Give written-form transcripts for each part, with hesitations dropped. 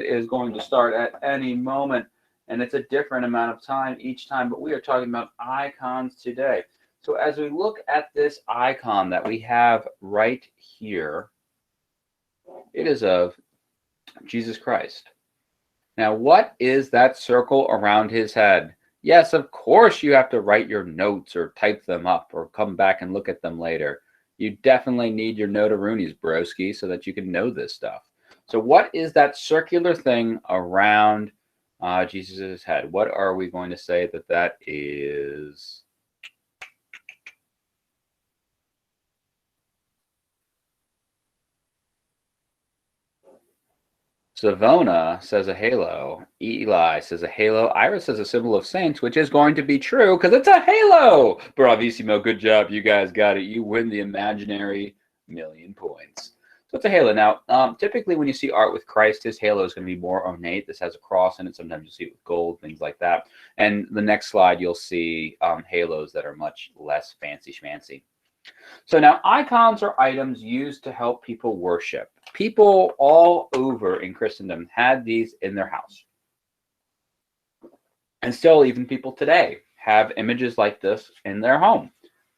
is going to start at any moment, and it's a different amount of time each time, but we are talking about icons today. So as we look at this icon that we have right here, it is of Jesus Christ. Now, what is that circle around his head? Yes, of course you have to write your notes or type them up or come back and look at them later. You definitely need your notaroonies, broski, so that you can know this stuff. So what is that circular thing around Jesus' head? What are we going to say that that is? Savona says a halo. Eli says a halo. Iris says a symbol of saints, which is going to be true because it's a halo. Bravissimo. Good job. You guys got it. You win the imaginary million points. So it's a halo. Now, typically when you see art with Christ, his halo is going to be more ornate. This has a cross in it. Sometimes you'll see it with gold, things like that. And the next slide, you'll see halos that are much less fancy schmancy. So now icons are items used to help people worship. People all over in Christendom had these in their house. And still, even people today have images like this in their home.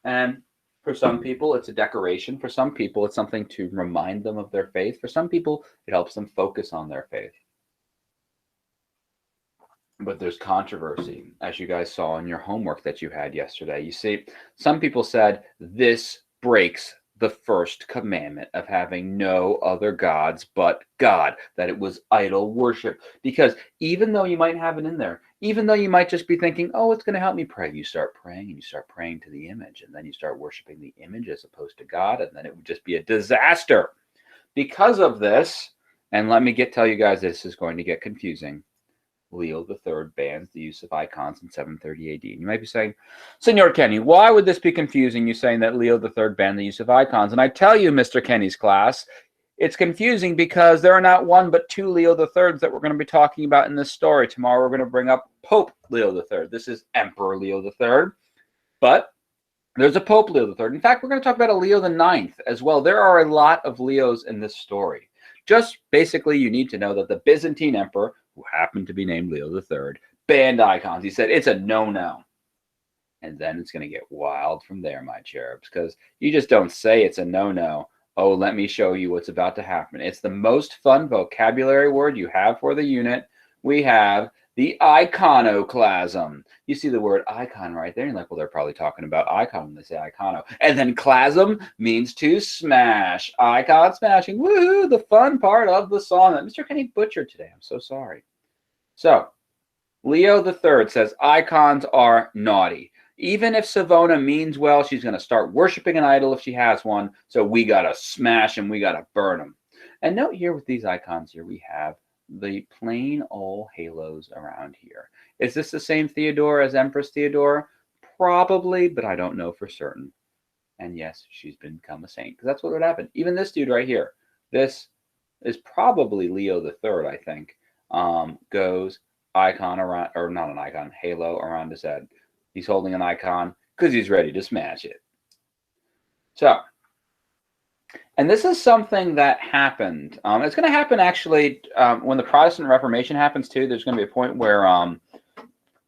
And for some people, it's a decoration. For some people, it's something to remind them of their faith. For some people, it helps them focus on their faith. But there's controversy, as you guys saw in your homework that you had yesterday. You see, some people said this breaks the first commandment of having no other gods but God, that it was idol worship. Because even though you might have it in there, even though you might just be thinking, oh, it's going to help me pray, you start praying and you start praying to the image, and then you start worshiping the image as opposed to God, and then it would just be a disaster. Because of this, and let me tell you guys, this is going to get confusing. Leo III bans the use of icons in 730 AD. And you might be saying, Senor Kenny, why would this be confusing, you saying that Leo III banned the use of icons? And I tell you, Mr. Kenny's class, it's confusing because there are not one but two Leo IIIs that we're going to be talking about in this story. Tomorrow we're going to bring up Pope Leo III. This is Emperor Leo III, but there's a Pope Leo III. In fact, we're going to talk about a Leo IX as well. There are a lot of Leos in this story. Just basically, you need to know that the Byzantine emperor, who happened to be named Leo III, banned icons. He said it's a no-no. And then it's going to get wild from there, my cherubs, because you just don't say it's a no-no. Oh, let me show you what's about to happen. It's the most fun vocabulary word you have for the unit. We have the iconoclasm. You see the word icon right there. You're like, well, they're probably talking about icon when they say icono. And then clasm means to smash. Icon smashing. Woohoo! The fun part of the song that Mr. Kenny butchered today. I'm so sorry. So, Leo III says icons are naughty. Even if Savona means well, she's going to start worshiping an idol if she has one. So we got to smash them. We got to burn them. And note here with these icons here, we have the plain old halos around here. Is this the same Theodore as Empress Theodore? Probably, but I don't know for certain. And yes, she's become a saint because that's what would happen. Even this dude right here, this is probably Leo III, I think, goes icon around, or not an icon, halo around his head. He's holding an icon because he's ready to smash it. So, and this is something that happened. It's going to happen actually when the Protestant Reformation happens too. There's going to be a point where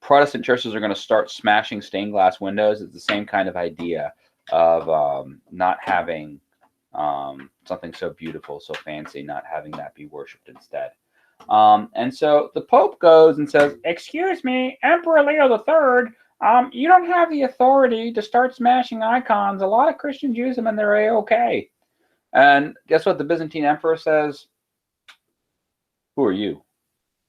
Protestant churches are going to start smashing stained glass windows. It's the same kind of idea of not having something so beautiful, so fancy, not having that be worshipped instead. And so the Pope goes and says, excuse me, Emperor Leo III, you don't have the authority to start smashing icons. A lot of Christians use them and they're A-okay. And guess what the Byzantine emperor says? Who are you?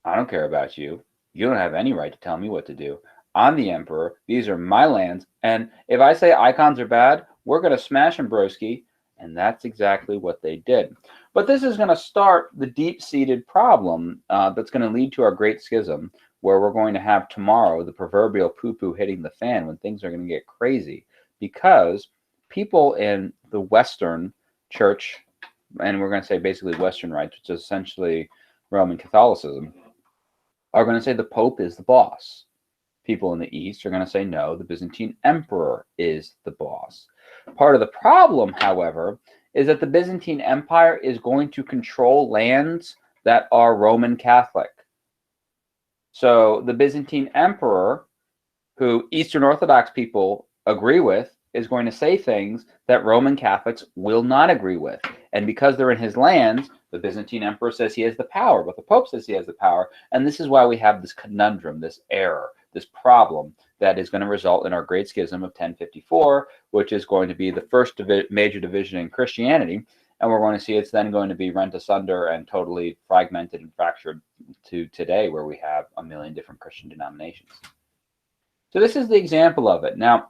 I don't care about you. You don't have any right to tell me what to do. I'm the emperor. These are my lands. And if I say icons are bad, we're going to smash them, broski. And that's exactly what they did. But this is going to start the deep-seated problem that's going to lead to our great schism, where we're going to have tomorrow the proverbial poo-poo hitting the fan when things are going to get crazy. Because people in the Western Church, and we're going to say basically Western rites, which is essentially Roman Catholicism, are going to say the Pope is the boss. People in the East are going to say, no, the Byzantine Emperor is the boss. Part of the problem, however, is that the Byzantine Empire is going to control lands that are Roman Catholic. So the Byzantine emperor, who Eastern Orthodox people agree with, is going to say things that Roman Catholics will not agree with. And because they're in his lands, the Byzantine emperor says he has the power, but the Pope says he has the power. And this is why we have this conundrum, this error, this problem that is going to result in our Great Schism of 1054, which is going to be the first major division in Christianity. And we're going to see it's then going to be rent asunder and totally fragmented and fractured to today, where we have a million different Christian denominations. So this is the example of it. Now,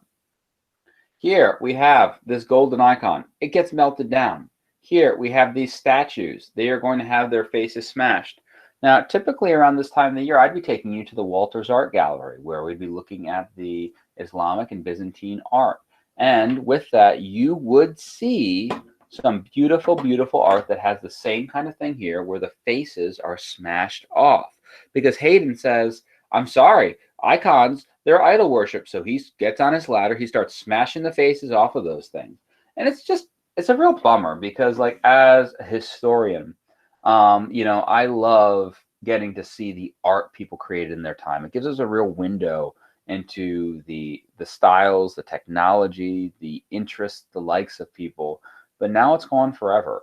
here we have this golden icon. It gets melted down. Here we have these statues. They are going to have their faces smashed. Now, typically around this time of the year, I'd be taking you to the Walters Art Gallery, where we'd be looking at the Islamic and Byzantine art. And with that, you would see some beautiful, beautiful art that has the same kind of thing here, where the faces are smashed off. Because Hayden says, I'm sorry, icons, they're idol worship. So he gets on his ladder, he starts smashing the faces off of those things. And it's a real bummer, because like as a historian, I love getting to see the art people created in their time. It gives us a real window into the styles, the technology, the interests, the likes of people. But now it's gone forever.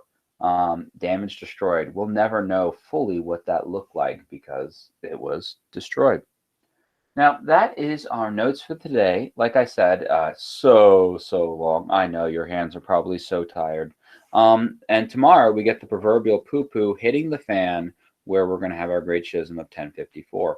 Damaged, destroyed. We'll never know fully what that looked like because it was destroyed. Now, that is our notes for today. Like I said, so long. I know your hands are probably so tired. And tomorrow we get the proverbial poo-poo hitting the fan, where we're going to have our Great Schism of 1054.